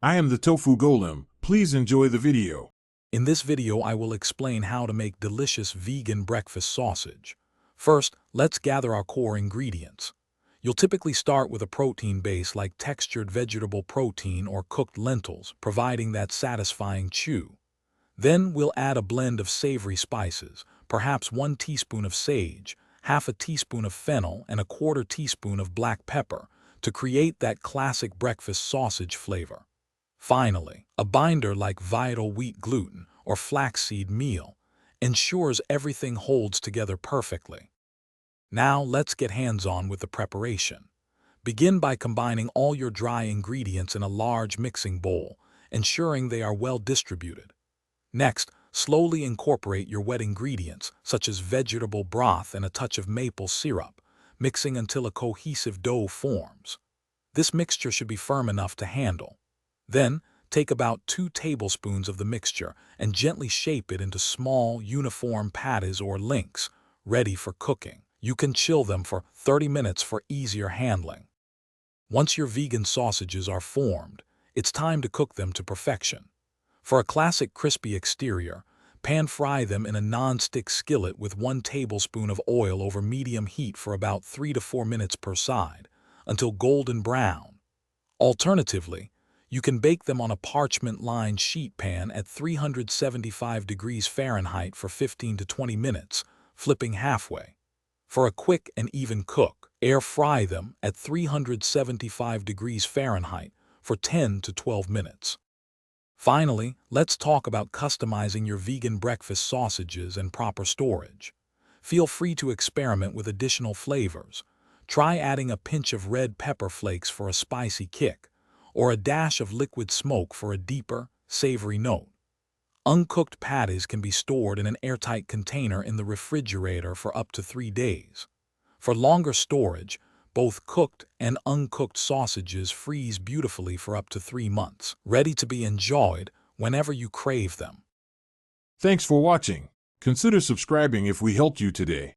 I am the Tofu Golem. Please enjoy the video. In this video, I will explain how to make delicious vegan breakfast sausage. First, let's gather our core ingredients. You'll typically start with a protein base like textured vegetable protein or cooked lentils, providing that satisfying chew. Then we'll add a blend of savory spices, perhaps 1 teaspoon of sage, half a teaspoon of fennel, and a 1/4 teaspoon of black pepper to create that classic breakfast sausage flavor. Finally, a binder like Vital Wheat gluten or flaxseed meal ensures everything holds together perfectly. Now let's get hands-on with the preparation. Begin by combining all your dry ingredients in a large mixing bowl, ensuring they are well distributed. Next, slowly incorporate your wet ingredients, such as vegetable broth and a touch of maple syrup, mixing until a cohesive dough forms. This mixture should be firm enough to handle. Then, take about 2 tablespoons of the mixture and gently shape it into small, uniform patties or links, ready for cooking. You can chill them for 30 minutes for easier handling. Once your vegan sausages are formed, it's time to cook them to perfection. For a classic crispy exterior, pan-fry them in a non-stick skillet with 1 tablespoon of oil over medium heat for about 3 to 4 minutes per side, until golden brown. Alternatively, you can bake them on a parchment-lined sheet pan at 375 degrees Fahrenheit for 15 to 20 minutes, flipping halfway. For a quick and even cook, air-fry them at 375 degrees Fahrenheit for 10 to 12 minutes. Finally, let's talk about customizing your vegan breakfast sausages and proper storage. Feel free to experiment with additional flavors. Try adding a pinch of red pepper flakes for a spicy kick, or a dash of liquid smoke for a deeper, savory note. Uncooked patties can be stored in an airtight container in the refrigerator for up to 3 days. For longer storage, both cooked and uncooked sausages freeze beautifully for up to 3 months, ready to be enjoyed whenever you crave them. Thanks for watching. Consider subscribing if we helped you today.